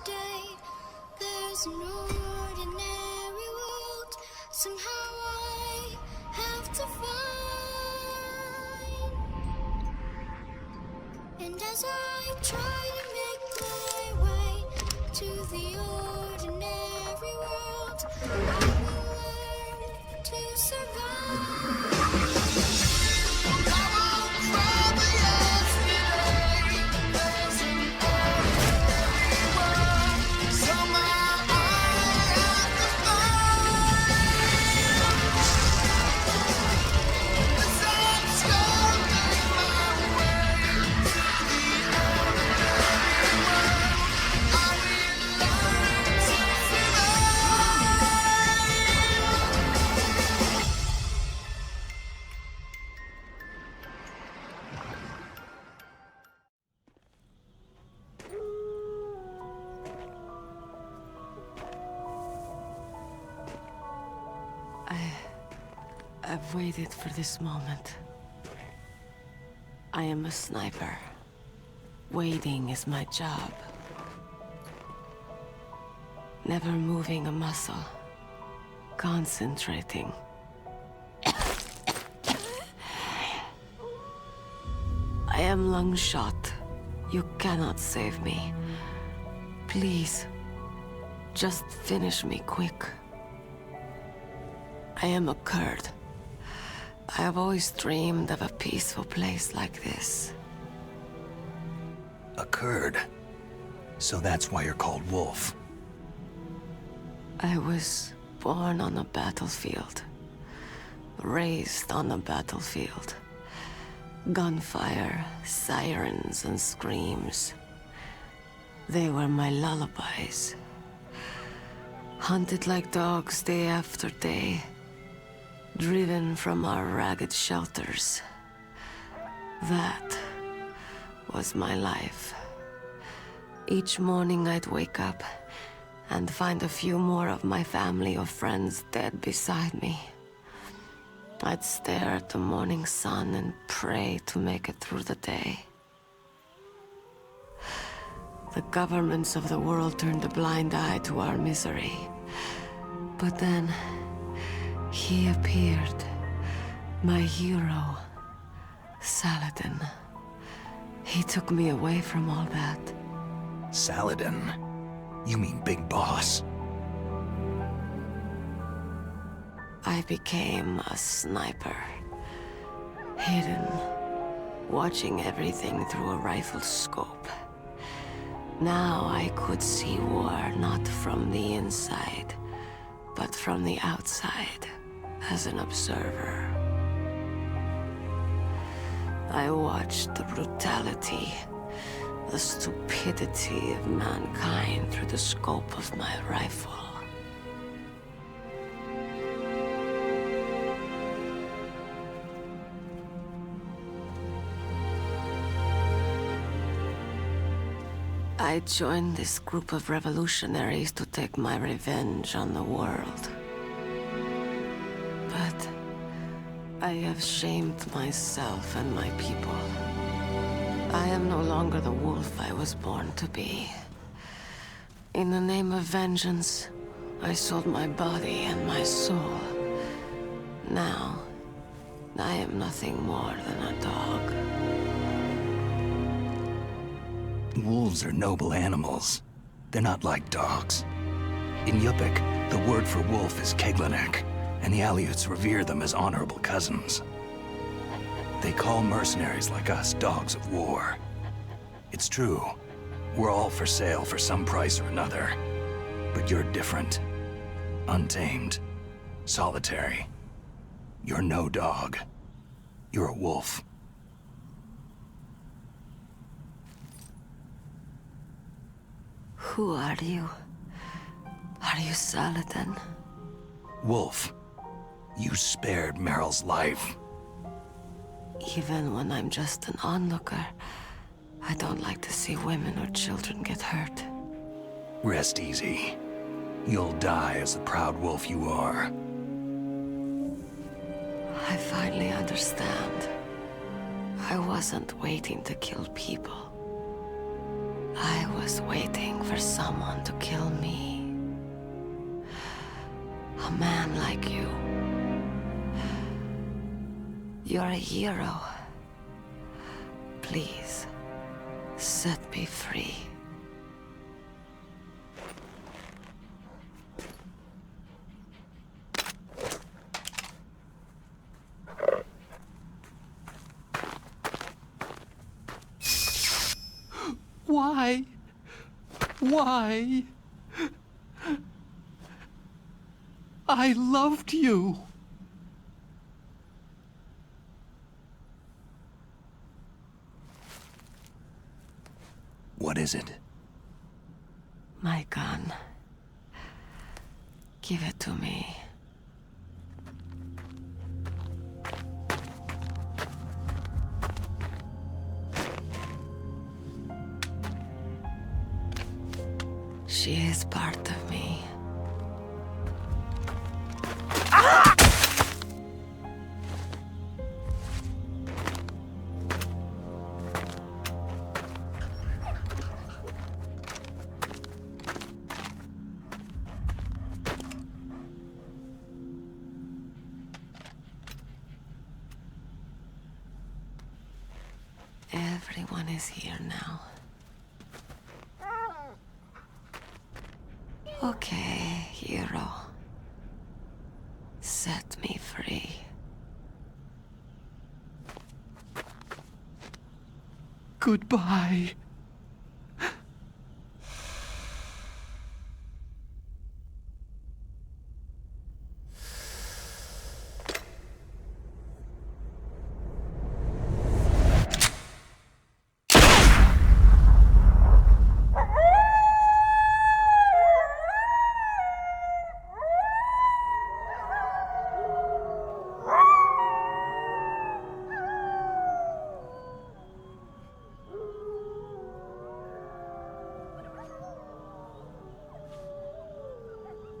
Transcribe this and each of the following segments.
yesterday. There's an ordinary world. Somehow I have to find. And as I try to make my way to the ordinary world, I will learn to survive. I've waited for this moment. I am a sniper. Waiting is my job. Never moving a muscle. Concentrating. I am lung shot. You cannot save me. Please, just finish me quick. I am a Kurd. I have always dreamed of a peaceful place like this. A Kurd? So that's why you're called Wolf. I was born on a battlefield. Raised on a battlefield. Gunfire, sirens, and screams. They were my lullabies. Hunted like dogs day after day. Driven from our ragged shelters. That was my life. Each morning I'd wake up and find a few more of my family or friends dead beside me. I'd stare at the morning sun and pray to make it through the day. The governments of the world turned a blind eye to our misery. But then, he appeared. My hero, Saladin. He took me away from all that. Saladin? You mean Big Boss? I became a sniper. Hidden, watching everything through a rifle scope. Now I could see war not from the inside, but from the outside, as an observer. I watched the brutality, the stupidity of mankind through the scope of my rifle. I joined this group of revolutionaries to take my revenge on the world. But I have shamed myself and my people. I am no longer the wolf I was born to be. In the name of vengeance, I sold my body and my soul. Now, I am nothing more than a dog. Wolves are noble animals. They're not like dogs. In Yupik, the word for wolf is Keglanek, and the Aleuts revere them as honorable cousins. They call mercenaries like us dogs of war. It's true. We're all for sale for some price or another. But you're different. Untamed. Solitary. You're no dog. You're a wolf. Who are you? Are you Saladin? Wolf. You spared Meryl's life. Even when I'm just an onlooker, I don't like to see women or children get hurt. Rest easy. You'll die as the proud wolf you are. I finally understand. I wasn't waiting to kill people. I was waiting for someone to kill me. A man like you. You're a hero. Please, set me free. Why? Why? I loved you. What is it? My gun. Give it to me. She is part of me. Everyone is here now. Okay, hero. Set me free. Goodbye.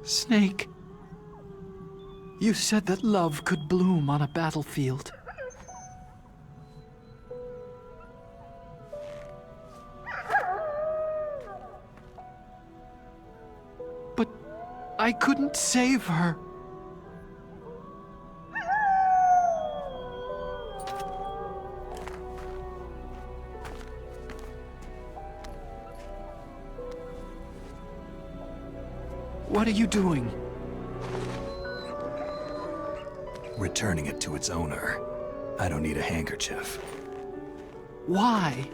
Snake, you said that love could bloom on a battlefield. But I couldn't save her. What are you doing? Returning it to its owner. I don't need a handkerchief. Why?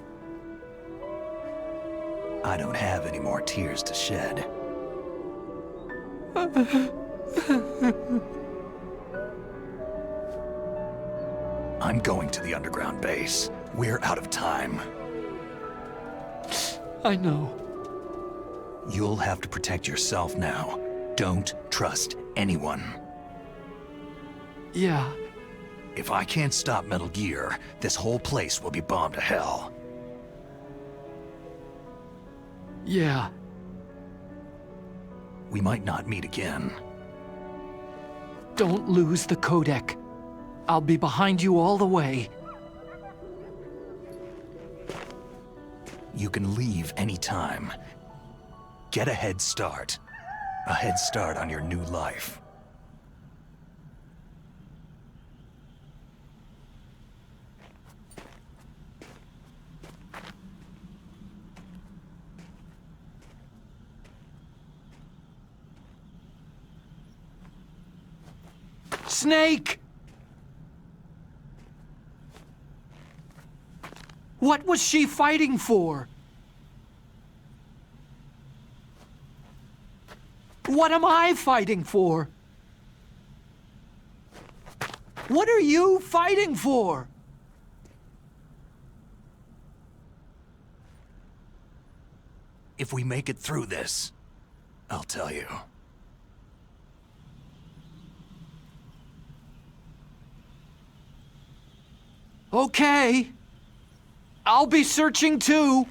I don't have any more tears to shed. I'm going to the underground base. We're out of time. I know. You'll have to protect yourself now. Don't trust anyone. Yeah. If I can't stop Metal Gear, this whole place will be bombed to hell. Yeah. We might not meet again. Don't lose the codec. I'll be behind you all the way. You can leave anytime. Get a head start. A head start on your new life. Snake! What was she fighting for? What am I fighting for? What are you fighting for? If we make it through this, I'll tell you. Okay. I'll be searching too.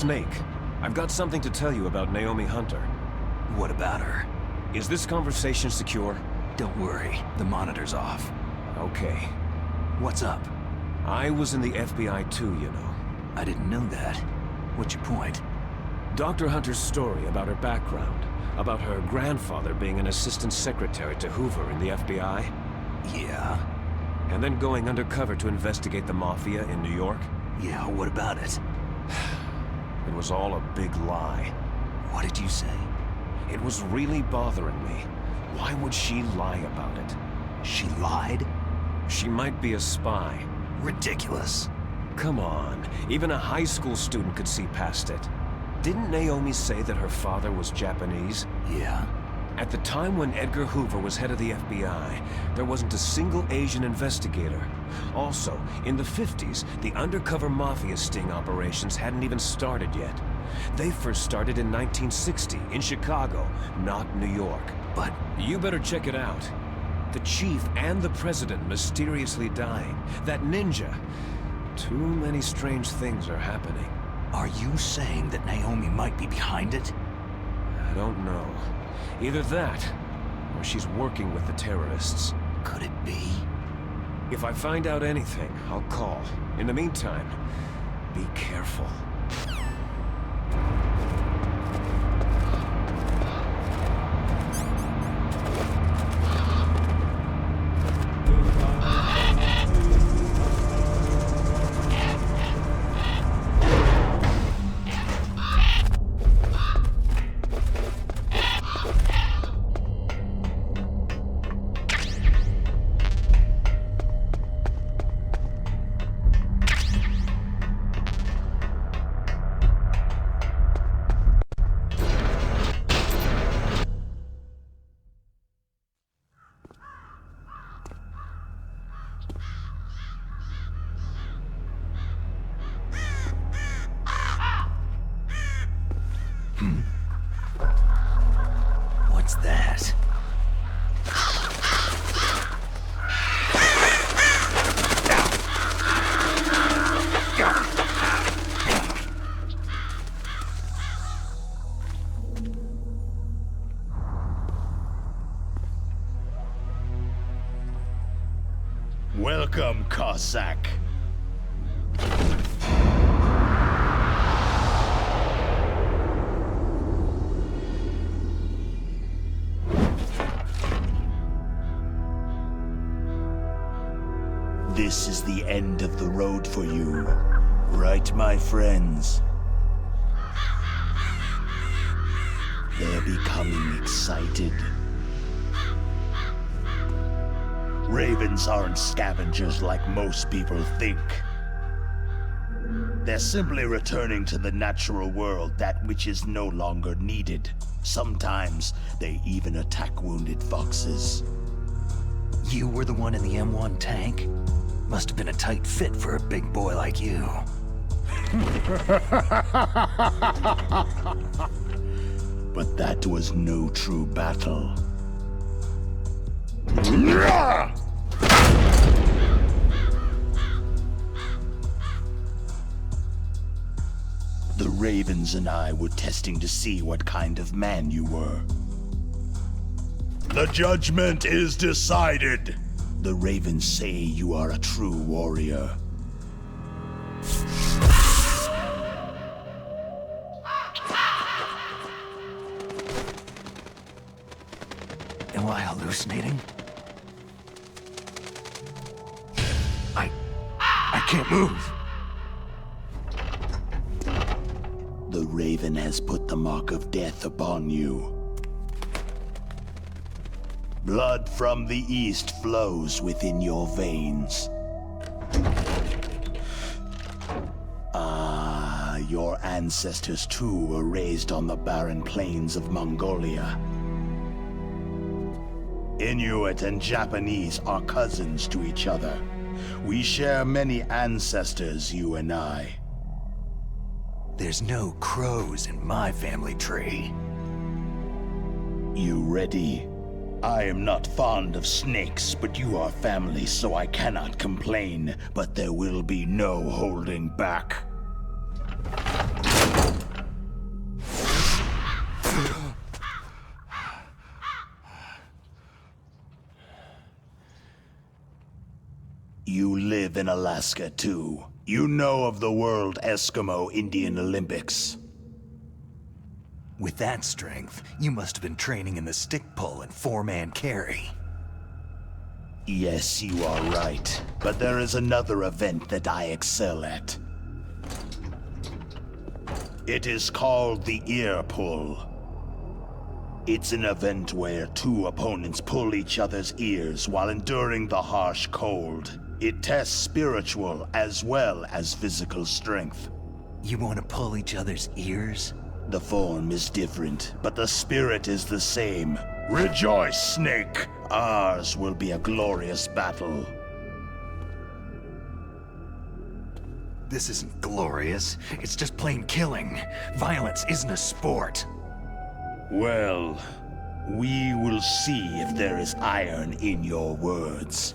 Snake, I've got something to tell you about Naomi Hunter. What about her? Is this conversation secure? Don't worry, the monitor's off. Okay. What's up? I was in the FBI too, you know. I didn't know that. What's your point? Dr. Hunter's story about her background, about her grandfather being an assistant secretary to Hoover in the FBI. Yeah? And then going undercover to investigate the Mafia in New York. Yeah, what about it? It was all a big lie. What did you say? It was really bothering me. Why would she lie about it? She lied? She might be a spy. Ridiculous. Come on, even a high school student could see past it. Didn't Naomi say that her father was Japanese? Yeah. At the time when Edgar Hoover was head of the FBI, there wasn't a single Asian investigator. Also, in the 50s, the undercover mafia sting operations hadn't even started yet. They first started in 1960, in Chicago, not New York. But you better check it out. The chief and the president mysteriously dying. That ninja. Too many strange things are happening. Are you saying that Naomi might be behind it? I don't know. Either that, or she's working with the terrorists. Could it be? If I find out anything, I'll call. In the meantime, be careful. What's that? Welcome, Cossack. This is the end of the road for you, right, my friends? They're becoming excited. Ravens aren't scavengers like most people think. They're simply returning to the natural world, that which is no longer needed. Sometimes they even attack wounded foxes. You were the one in the M1 tank? Must have been a tight fit for a big boy like you. But that was no true battle. The Ravens and I were testing to see what kind of man you were. The judgment is decided. The Ravens say you are a true warrior. Am I hallucinating? I can't move. The Raven has put the mark of death upon you. Blood from the east flows within your veins. Ah, your ancestors too were raised on the barren plains of Mongolia. Inuit and Japanese are cousins to each other. We share many ancestors, you and I. There's no crows in my family tree. You ready? I am not fond of snakes, but you are family, so I cannot complain. But there will be no holding back. live in Alaska too. You know of the World Eskimo Indian Olympics. With that strength, you must have been training in the stick pull and four-man carry. Yes, you are right. But there is another event that I excel at. It is called the ear pull. It's an event where two opponents pull each other's ears while enduring the harsh cold. It tests spiritual as well as physical strength. You want to pull each other's ears? The form is different, but the spirit is the same. Rejoice, Snake! Ours will be a glorious battle. This isn't glorious. It's just plain killing. Violence isn't a sport. Well, we will see if there is iron in your words.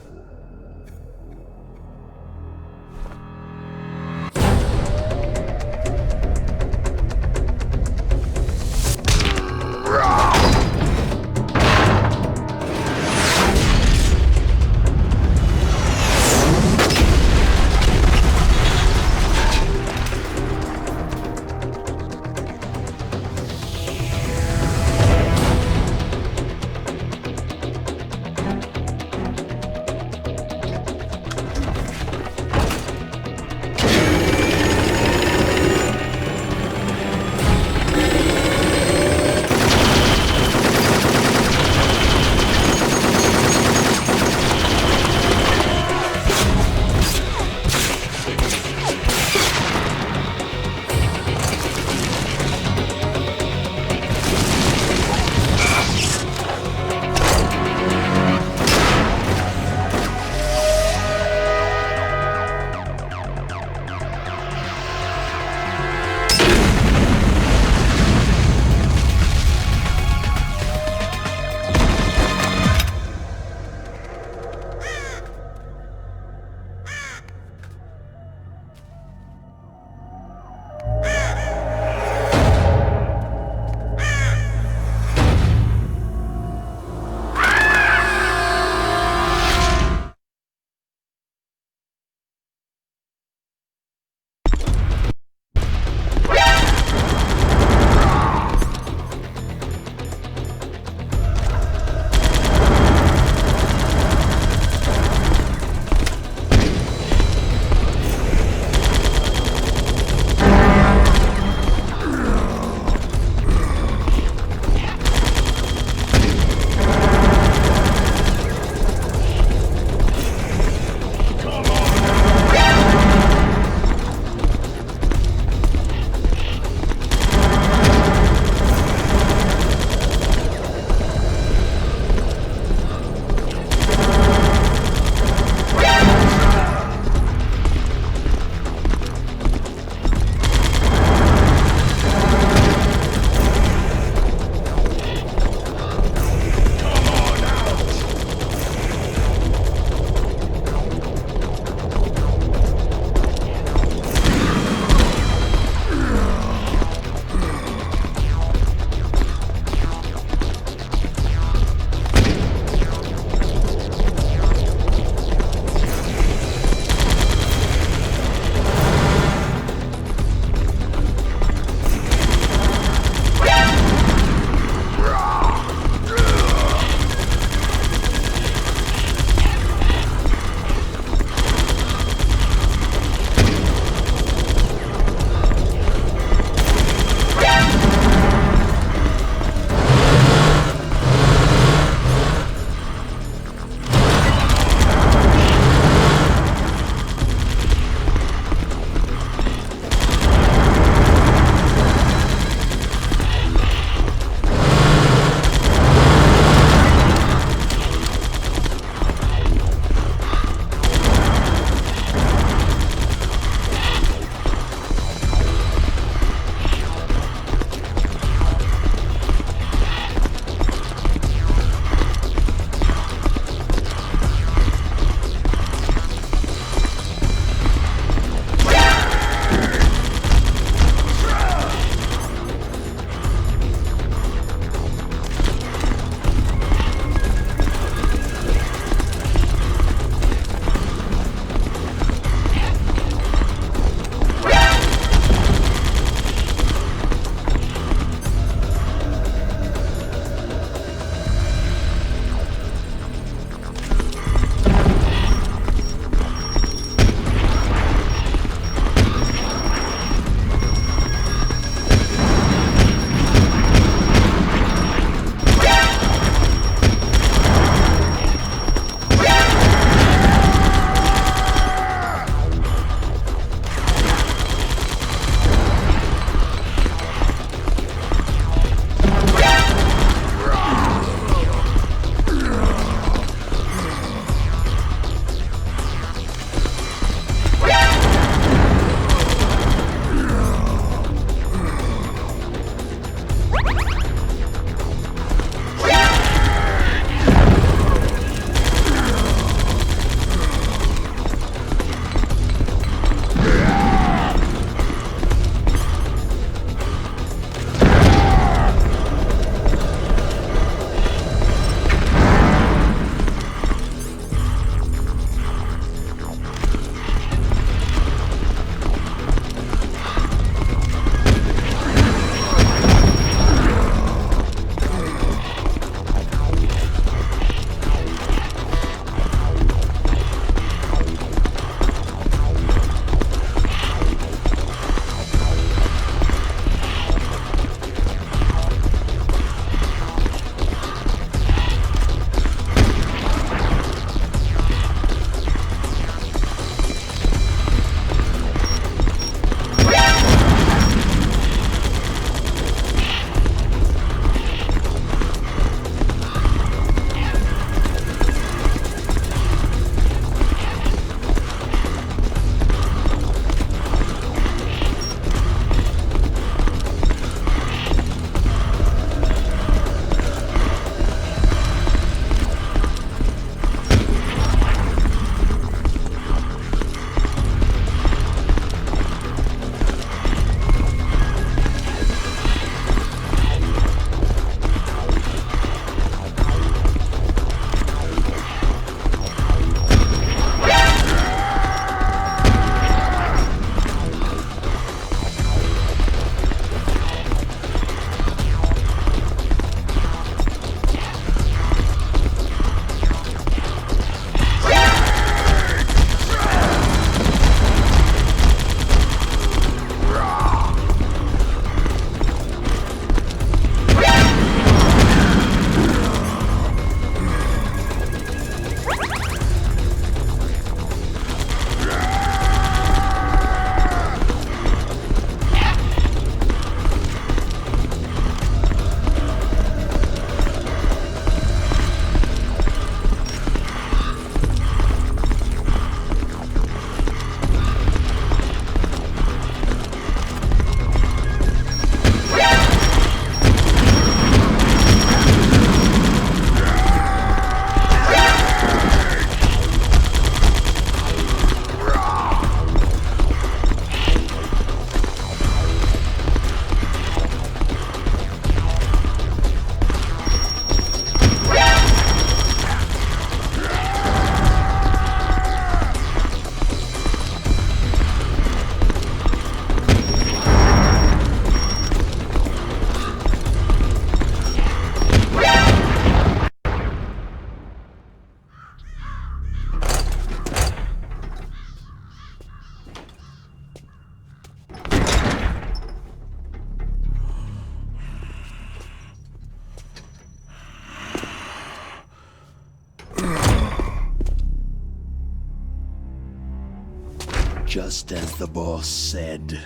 Just as the boss said.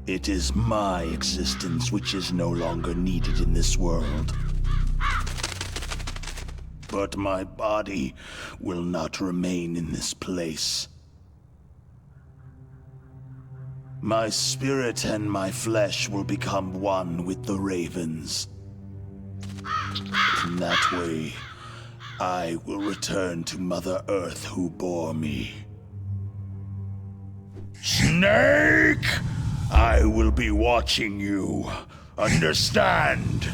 It is my existence which is no longer needed in this world. But my body will not remain in this place. My spirit and my flesh will become one with the ravens. In that way, I will return to Mother Earth who bore me. Snake! I will be watching you. Understand?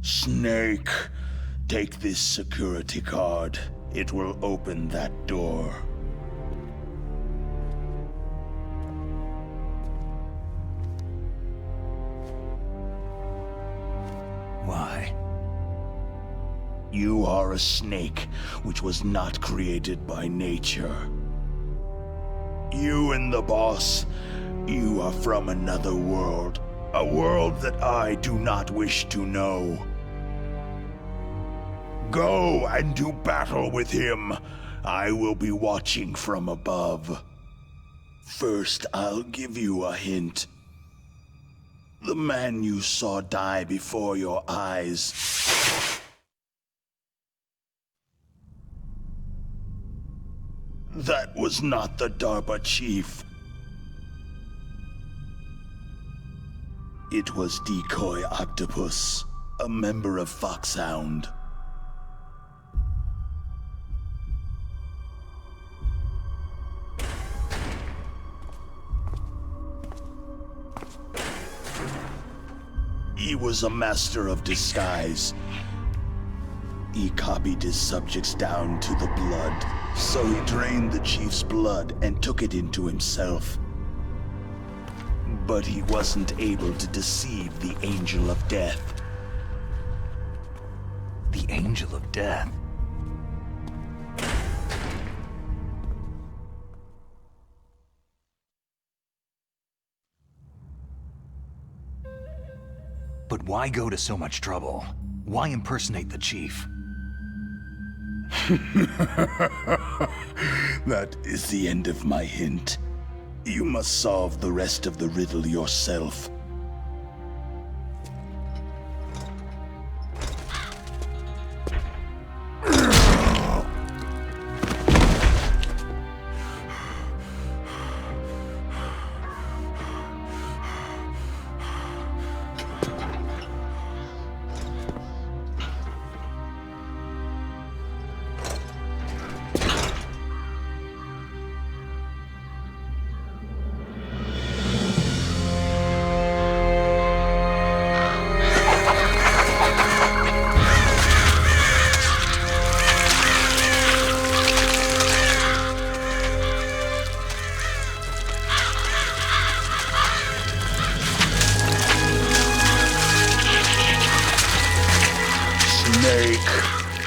Snake, take this security card. It will open that door. Why? You are a snake, which was not created by nature. You and the boss, you are from another world. A world that I do not wish to know. Go and do battle with him. I will be watching from above. First, I'll give you a hint. The man you saw die before your eyes. That was not the DARPA chief. It was Decoy Octopus, a member of Foxhound. He was a master of disguise. He copied his subjects down to the blood, so he drained the chief's blood and took it into himself. But he wasn't able to deceive the Angel of Death. The Angel of Death? But why go to so much trouble? Why impersonate the chief? That is the end of my hint. You must solve the rest of the riddle yourself.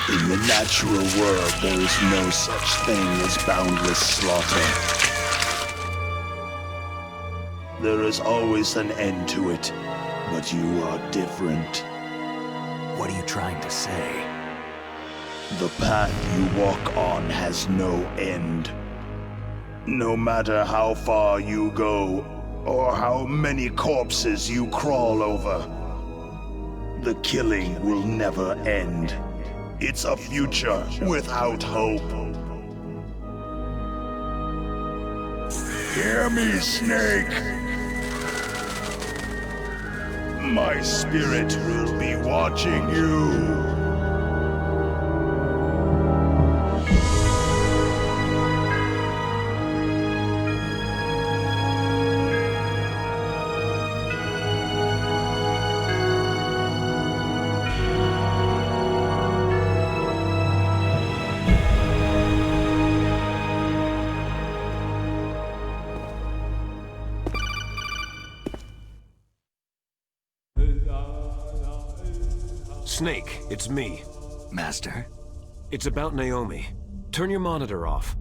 In the natural world, there is no such thing as boundless slaughter. There is always an end to it, but you are different. What are you trying to say? The path you walk on has no end. No matter how far you go, or how many corpses you crawl over, the killing will never end. It's a future without hope. Hear me, Snake. My spirit will be watching you. Snake, it's me. Master? It's about Naomi. Turn your monitor off.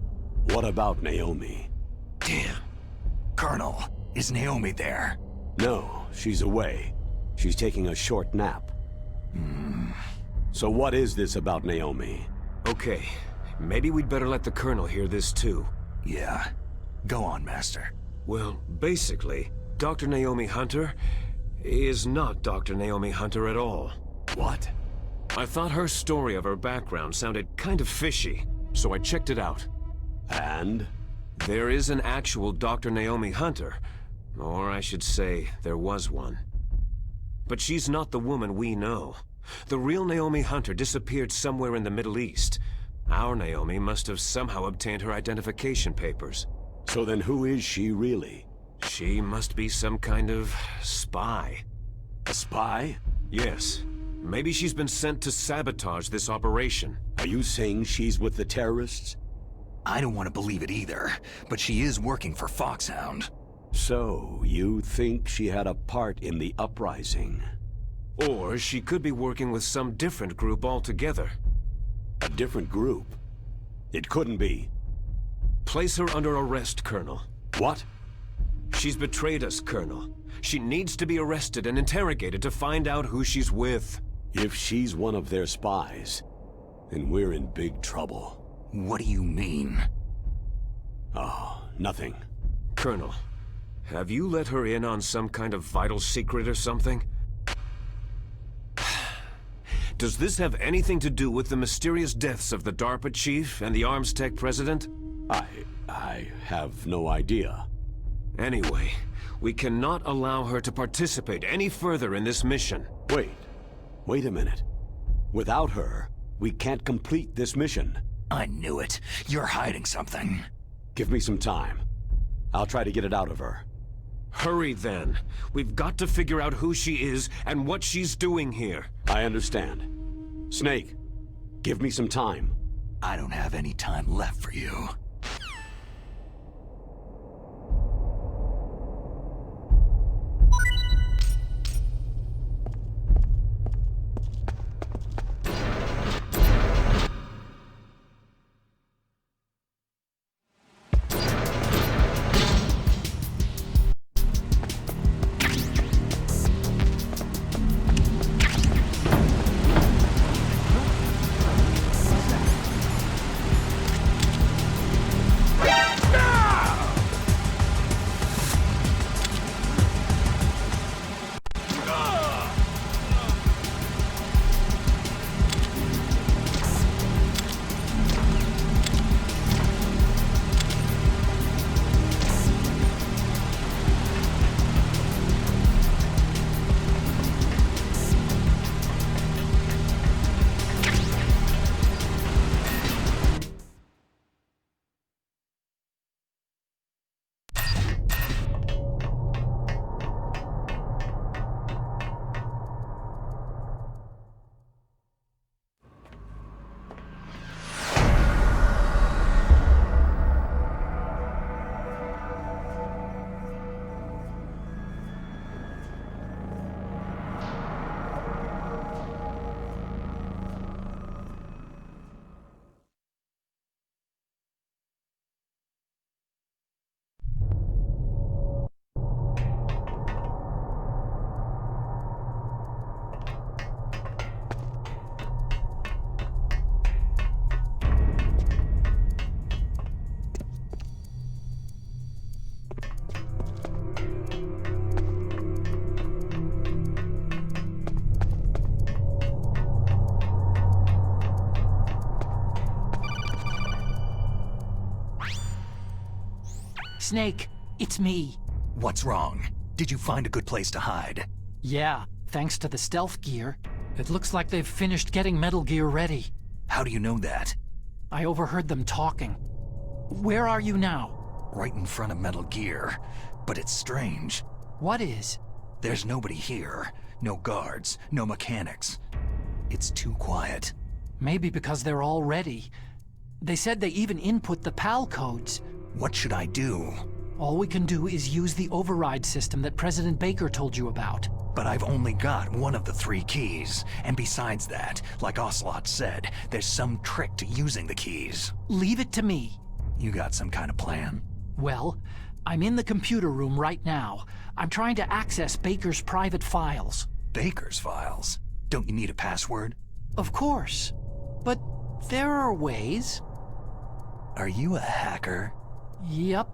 What about Naomi? Damn. Colonel, is Naomi there? No, she's away. She's taking a short nap. So what is this about Naomi? Okay, maybe we'd better let the Colonel hear this too. Yeah. Go on, Master. Well, basically, Dr. Naomi Hunter is not Dr. Naomi Hunter at all. What? I thought her story of her background sounded kind of fishy, so I checked it out. And? There is an actual Dr. Naomi Hunter, or I should say, there was one. But she's not the woman we know. The real Naomi Hunter disappeared somewhere in the Middle East. Our Naomi must have somehow obtained her identification papers. So then who is she really? She must be some kind of spy. A spy? Yes. Maybe she's been sent to sabotage this operation. Are you saying she's with the terrorists? I don't want to believe it either, but she is working for Foxhound. So, you think she had a part in the uprising? Or she could be working with some different group altogether. A different group? It couldn't be. Place her under arrest, Colonel. What? She's betrayed us, Colonel. She needs to be arrested and interrogated to find out who she's with. If she's one of their spies, then we're in big trouble. What do you mean? Oh, nothing. Colonel, have you let her in on some kind of vital secret or something? Does this have anything to do with the mysterious deaths of the DARPA chief and the Arms Tech president? I have no idea. Anyway, we cannot allow her to participate any further in this mission. Wait a minute. Without her, we can't complete this mission. I knew it. You're hiding something. Give me some time. I'll try to get it out of her. Hurry then. We've got to figure out who she is and what she's doing here. I understand. Snake, give me some time. I don't have any time left for you. Snake, it's me. What's wrong? Did you find a good place to hide? Yeah, thanks to the stealth gear. It looks like they've finished getting Metal Gear ready. How do you know that? I overheard them talking. Where are you now? Right in front of Metal Gear. But it's strange. What is? There's nobody here. No guards, no mechanics. It's too quiet. Maybe because they're all ready. They said they even input the PAL codes. What should I do? All we can do is use the override system that President Baker told you about. But I've only got one of the 3 keys. And besides that, like Ocelot said, there's some trick to using the keys. Leave it to me. You got some kind of plan? Well, I'm in the computer room right now. I'm trying to access Baker's private files. Baker's files. Don't you need a password? Of course. But there are ways. Are you a hacker? Yep,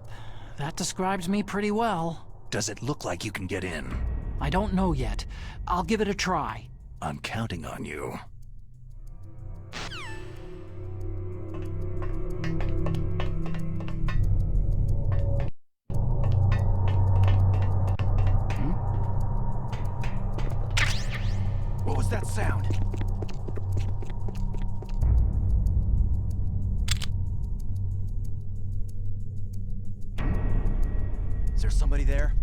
that describes me pretty well. Does it look like you can get in? I don't know yet. I'll give it a try. I'm counting on you. What was that sound? Is there somebody there?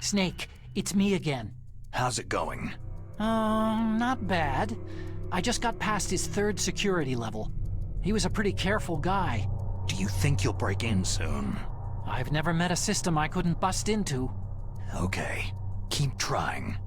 Snake, it's me again. How's it going? Not bad. I just got past his 3rd security level. He was a pretty careful guy. Do you think you'll break in soon? I've never met a system I couldn't bust into. Okay, keep trying.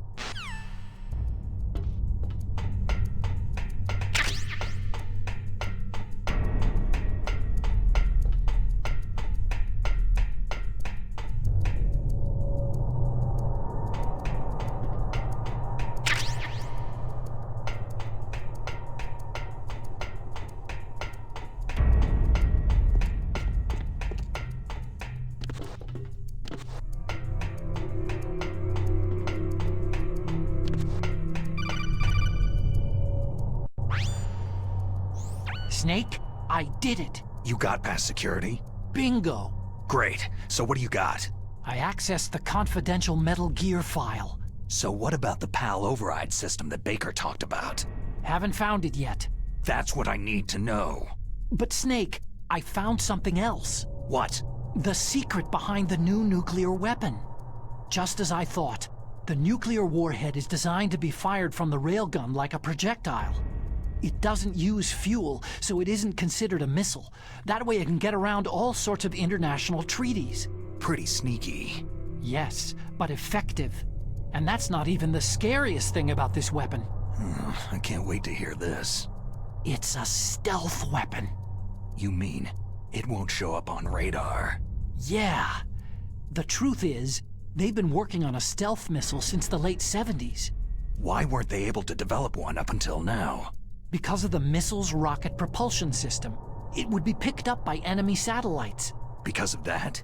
Snake, I did it. You got past security? Bingo. Great. So what do you got? I accessed the confidential Metal Gear file. So what about the PAL override system that Baker talked about? Haven't found it yet. That's what I need to know. But Snake, I found something else. What? The secret behind the new nuclear weapon. Just as I thought, the nuclear warhead is designed to be fired from the railgun like a projectile. It doesn't use fuel, so it isn't considered a missile. That way it can get around all sorts of international treaties. Pretty sneaky. Yes, but effective. And that's not even the scariest thing about this weapon. I can't wait to hear this. It's a stealth weapon. You mean it won't show up on radar? Yeah. The truth is, they've been working on a stealth missile since the late 70s. Why weren't they able to develop one up until now? Because of the missile's rocket propulsion system. It would be picked up by enemy satellites. Because of that?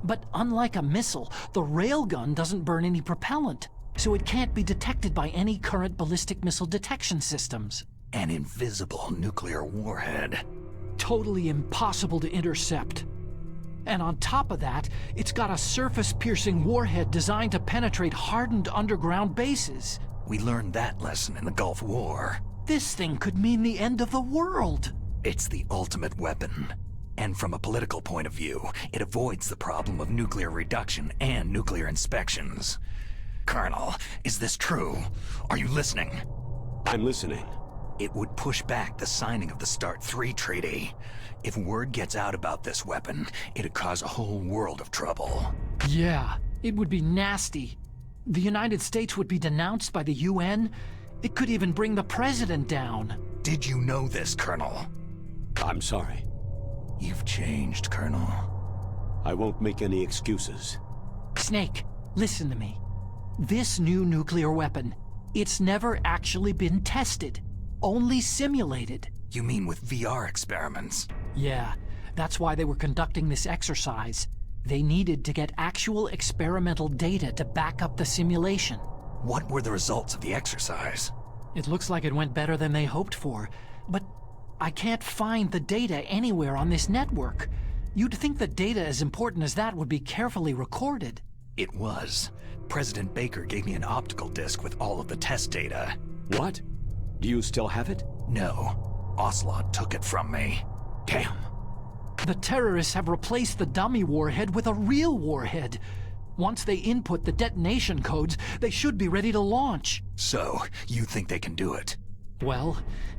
But unlike a missile, the railgun doesn't burn any propellant, so it can't be detected by any current ballistic missile detection systems. An invisible nuclear warhead. Totally impossible to intercept. And on top of that, it's got a surface-piercing warhead designed to penetrate hardened underground bases. We learned that lesson in the Gulf War. This thing could mean the end of the world. It's the ultimate weapon. And from a political point of view, it avoids the problem of nuclear reduction and nuclear inspections. Colonel, is this true? Are you listening? I'm listening. It would push back the signing of the START 3 treaty. If word gets out about this weapon, it'd cause a whole world of trouble. Yeah, it would be nasty. The United States would be denounced by the UN. It could even bring the president down. Did you know this, Colonel? I'm sorry. You've changed, Colonel. I won't make any excuses. Snake, listen to me. This new nuclear weapon, it's never actually been tested. Only simulated. You mean with VR experiments? Yeah, that's why they were conducting this exercise. They needed to get actual experimental data to back up the simulation. What were the results of the exercise? It looks like it went better than they hoped for, but I can't find the data anywhere on this network. You'd think the data as important as that would be carefully recorded. It was. President Baker gave me an optical disc with all of the test data. What? Do you still have it? No. Ocelot took it from me. Damn. The terrorists have replaced the dummy warhead with a real warhead. Once they input the detonation codes, they should be ready to launch. So, you think they can do it? Well,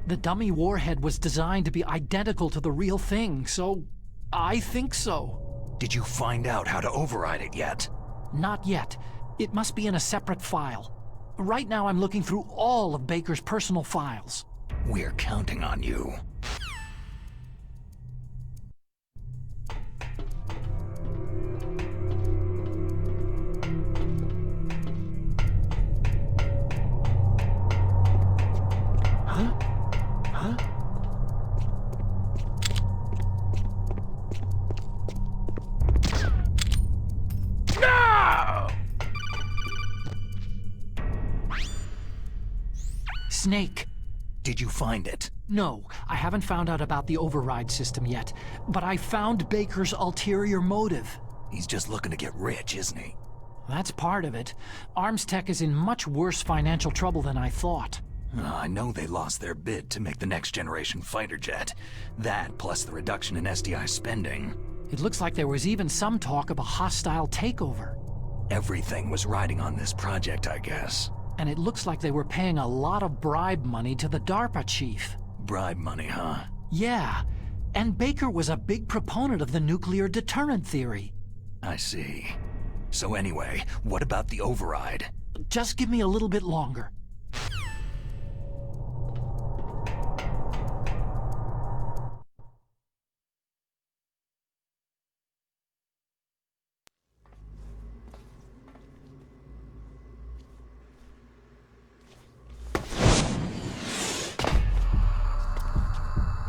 the dummy warhead was designed to be identical to the real thing, so I think so. Did you find out how to override it yet? Not yet. It must be in a separate file. Right now I'm looking through all of Baker's personal files. We're counting on you. Snake. Did you find it? No, I haven't found out about the override system yet, but I found Baker's ulterior motive. He's just looking to get rich, isn't he? That's part of it. Arms Tech is in much worse financial trouble than I thought. I know they lost their bid to make the next generation fighter jet. That, plus the reduction in SDI spending. It looks like there was even some talk of a hostile takeover. Everything was riding on this project, I guess. And it looks like they were paying a lot of bribe money to the DARPA chief. Bribe money, huh? Yeah, and Baker was a big proponent of the nuclear deterrent theory. I see. So anyway, what about the override? Just give me a little bit longer.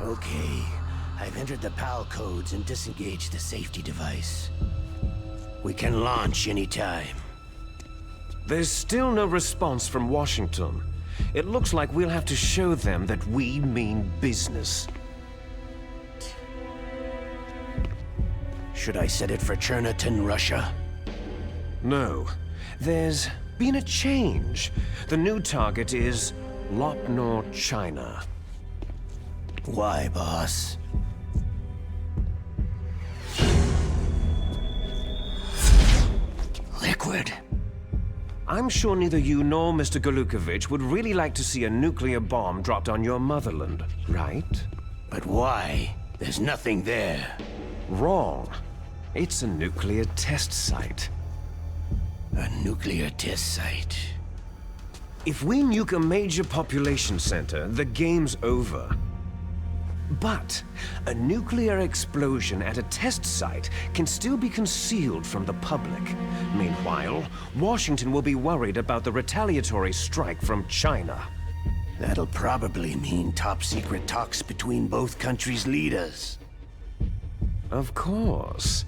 Okay, I've entered the PAL codes and disengaged the safety device. We can launch anytime. There's still no response from Washington. It looks like we'll have to show them that we mean business. Should I set it for Cherniton, Russia? No. There's been a change. The new target is Lopnor, China. Why, boss? Liquid. I'm sure neither you nor Mr. Golukovich would really like to see a nuclear bomb dropped on your motherland, right? But why? There's nothing there. Wrong. It's a nuclear test site. A nuclear test site. If we nuke a major population center, the game's over. But a nuclear explosion at a test site can still be concealed from the public. Meanwhile, Washington will be worried about the retaliatory strike from China. That'll probably mean top-secret talks between both countries' leaders. Of course.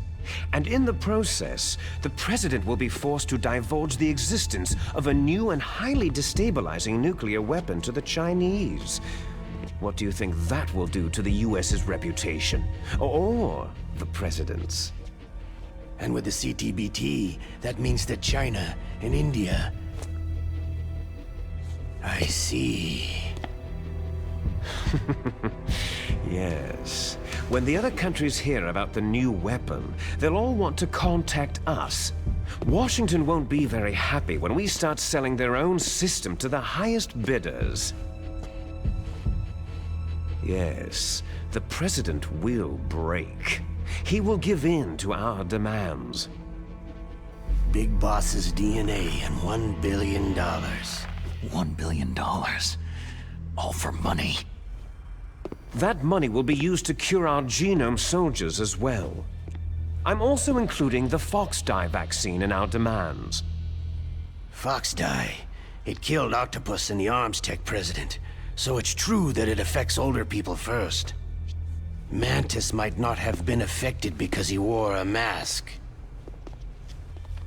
And in the process, the president will be forced to divulge the existence of a new and highly destabilizing nuclear weapon to the Chinese. What do you think that will do to the US's reputation? Or the president's? And with the CTBT, that means that China and India... I see. Yes. When the other countries hear about the new weapon, they'll all want to contact us. Washington won't be very happy when we start selling their own system to the highest bidders. Yes, the president will break. He will give in to our demands. Big Boss's DNA and $1 billion. $1 billion. All for money. That money will be used to cure our genome soldiers as well. I'm also including the Fox-dye vaccine in our demands. Fox-dye. It killed Octopus and the Arms Tech president. So it's true that it affects older people first. Mantis might not have been affected because he wore a mask.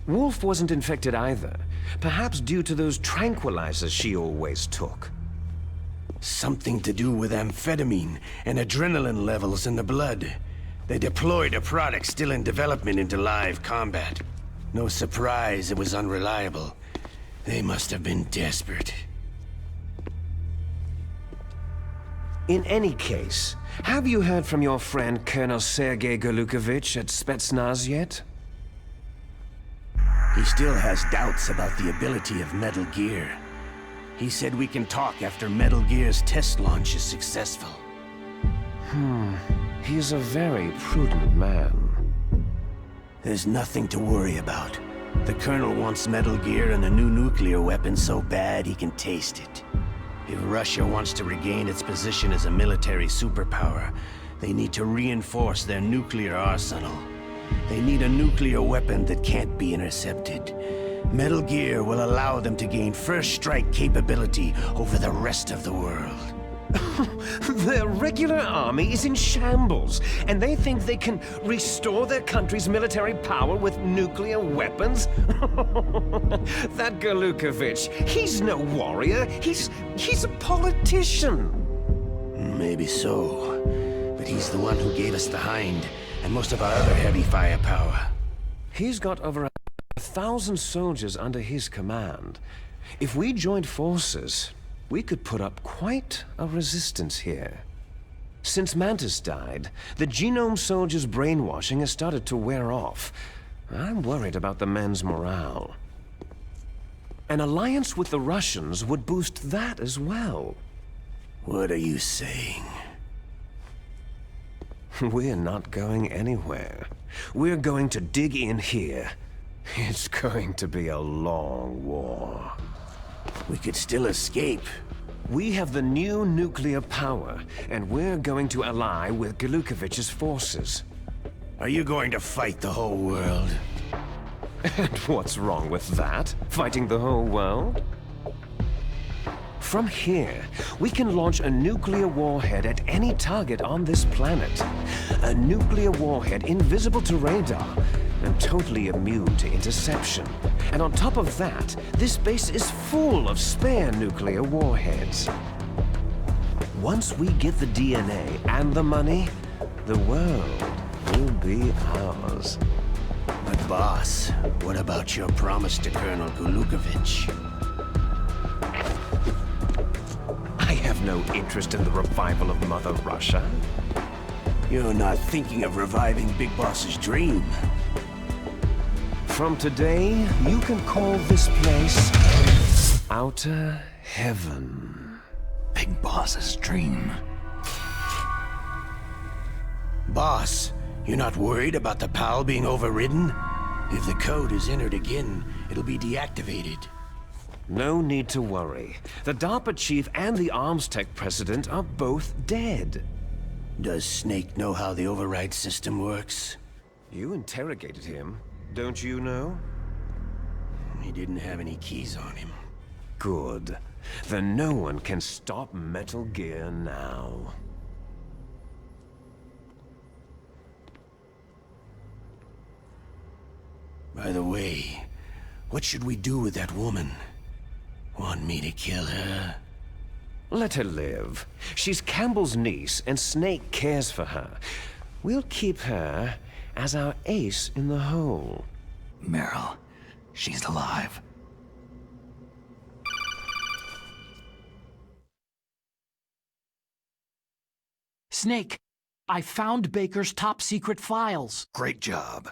Wolf wasn't infected either. Perhaps due to those tranquilizers she always took. Something to do with amphetamine and adrenaline levels in the blood. They deployed a product still in development into live combat. No surprise it was unreliable. They must have been desperate. In any case, have you heard from your friend Colonel Sergei Golukovich at Spetsnaz yet? He still has doubts about the ability of Metal Gear. He said we can talk after Metal Gear's test launch is successful. He's a very prudent man. There's nothing to worry about. The Colonel wants Metal Gear and a new nuclear weapon so bad he can taste it. If Russia wants to regain its position as a military superpower, they need to reinforce their nuclear arsenal. They need a nuclear weapon that can't be intercepted. Metal Gear will allow them to gain first strike capability over the rest of the world. Their regular army is in shambles, and they think they can restore their country's military power with nuclear weapons? That Galukovich, he's no warrior. He's a politician. Maybe so, but he's the one who gave us the Hind and most of our other heavy firepower. He's got over 1,000 soldiers under his command. If we joined forces, we could put up quite a resistance here. Since Mantis died, the Genome Soldiers' brainwashing has started to wear off. I'm worried about the men's morale. An alliance with the Russians would boost that as well. What are you saying? We're not going anywhere. We're going to dig in here. It's going to be a long war. We could still escape. We have the new nuclear power, and we're going to ally with Galukovich's forces. Are you going to fight the whole world? And what's wrong with that? Fighting the whole world? From here, we can launch a nuclear warhead at any target on this planet. A nuclear warhead invisible to radar and totally immune to interception. And on top of that, this base is full of spare nuclear warheads. Once we get the DNA and the money, the world will be ours. But boss, what about your promise to Colonel Galukovich? I have no interest in the revival of Mother Russia. You're not thinking of reviving Big Boss's dream. From today, you can call this place Outer Heaven. Big Boss's dream. Boss, you're not worried about the PAL being overridden? If the code is entered again, it'll be deactivated. No need to worry. The DARPA chief and the arms tech president are both dead. Does Snake know how the override system works? You interrogated him, don't you know? He didn't have any keys on him. Good. Then no one can stop Metal Gear now. By the way, what should we do with that woman? Want me to kill her? Let her live. She's Campbell's niece, and Snake cares for her. We'll keep her as our ace in the hole. Meryl, she's alive. Snake, I found Baker's top-secret files. Great job.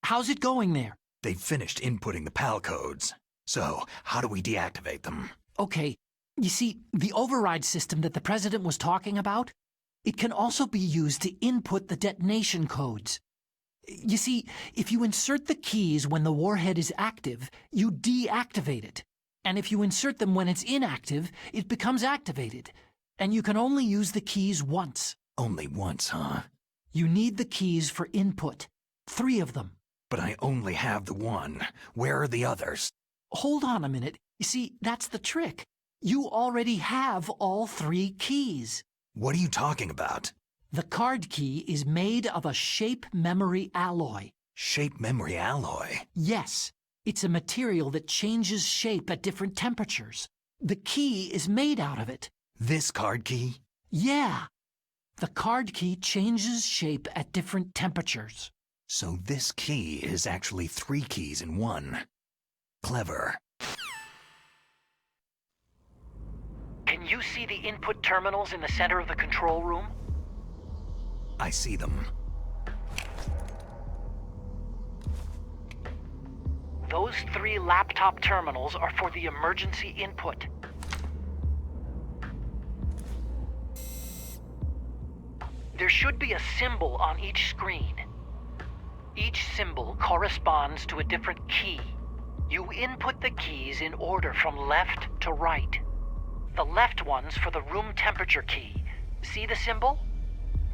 How's it going there? They've finished inputting the PAL codes. So, how do we deactivate them? Okay, you see, the override system that the President was talking about, it can also be used to input the detonation codes. You see, if you insert the keys when the warhead is active, you deactivate it. And if you insert them when it's inactive, it becomes activated. And you can only use the keys once. Only once, huh? You need the keys for input. 3 of them. But I only have the one. Where are the others? Hold on a minute. You see, that's the trick. You already have all 3 keys. What are you talking about? The card key is made of a shape memory alloy. Shape memory alloy? Yes. It's a material that changes shape at different temperatures. The key is made out of it. This card key? Yeah. The card key changes shape at different temperatures. So this key is actually 3 keys in one. Clever. Can you see the input terminals in the center of the control room? I see them. Those 3 laptop terminals are for the emergency input. There should be a symbol on each screen. Each symbol corresponds to a different key. You input the keys in order from left to right. The left one's for the room temperature key. See the symbol?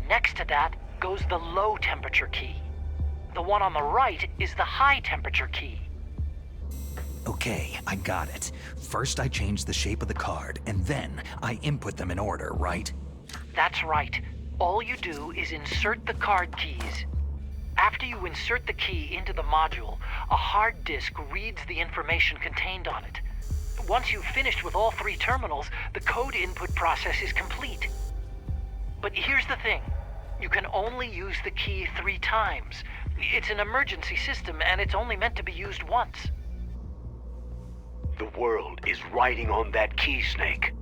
Next to that goes the low temperature key. The one on the right is the high temperature key. Okay, I got it. First I change the shape of the card, and then I input them in order, right? That's right. All you do is insert the card keys. After you insert the key into the module, a hard disk reads the information contained on it. Once you've finished with all 3 terminals, the code input process is complete. But here's the thing. You can only use the key 3 times. It's an emergency system, and it's only meant to be used once. The world is riding on that key, Snake.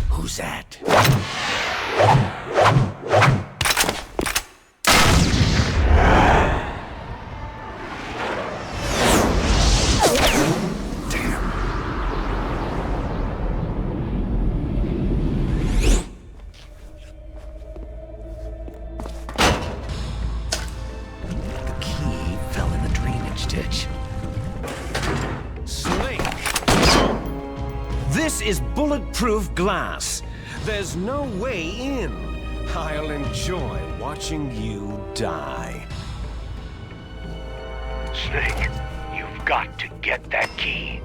Who's that? This is bulletproof glass. There's no way in. I'll enjoy watching you die. Snake, you've got to get that key.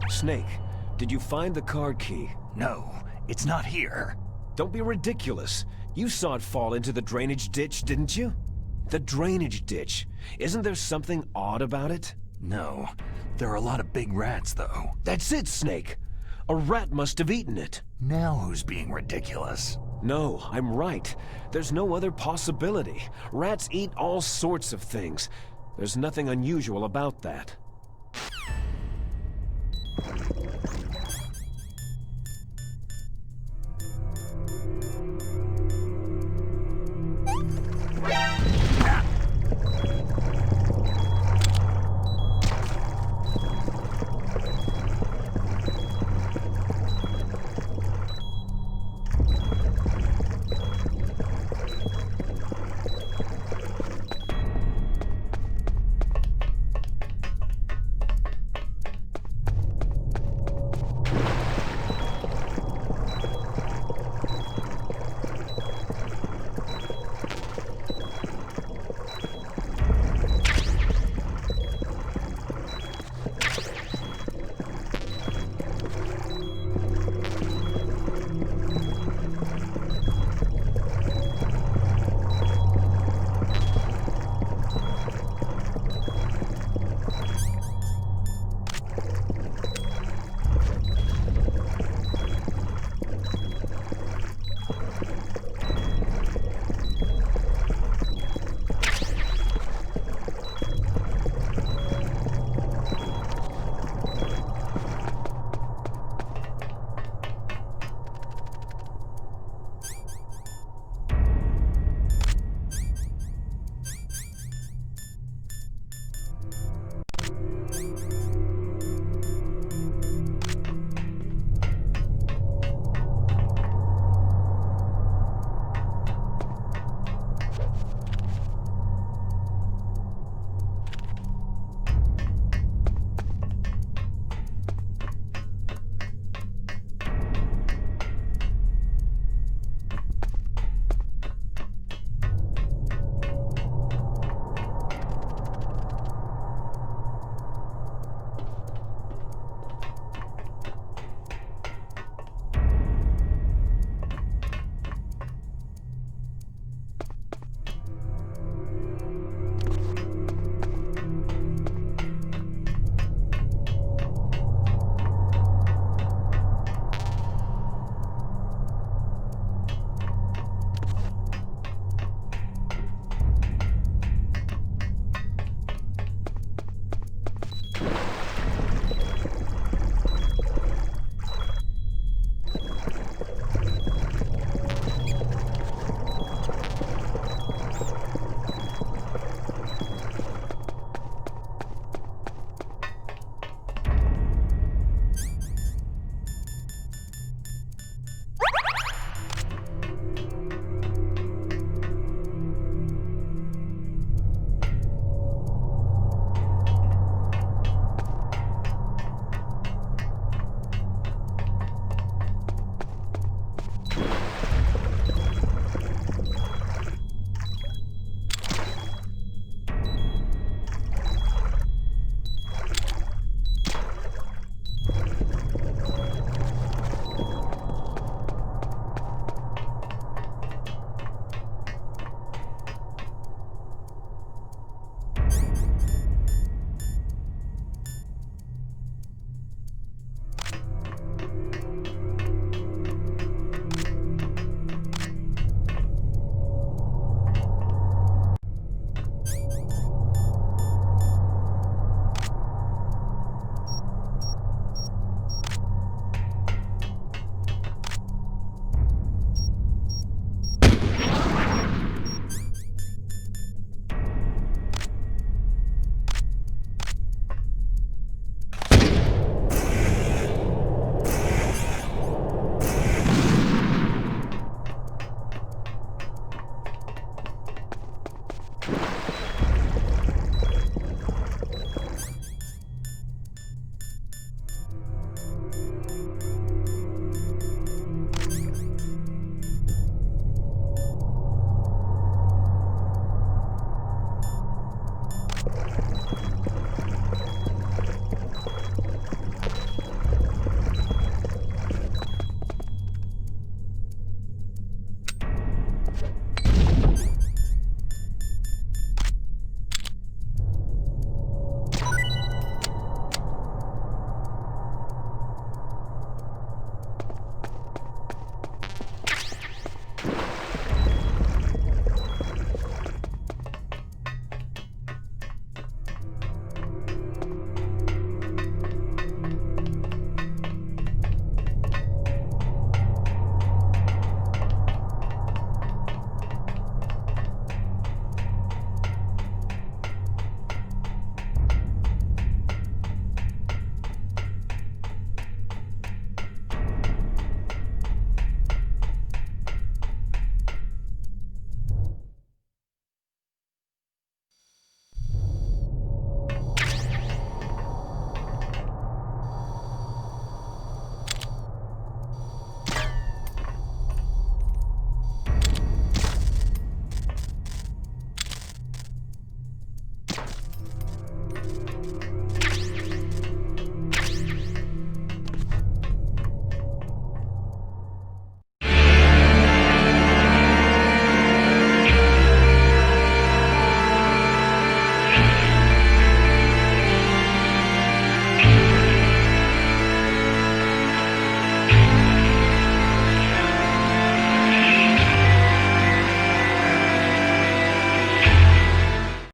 Snake, did you find the card key? No, it's not here. Don't be ridiculous. You saw it fall into the drainage ditch, didn't you? The drainage ditch. Isn't there something odd about it? No. There are a lot of big rats, though. That's it, Snake. A rat must have eaten it. Now who's being ridiculous? No, I'm right. There's no other possibility. Rats eat all sorts of things. There's nothing unusual about that.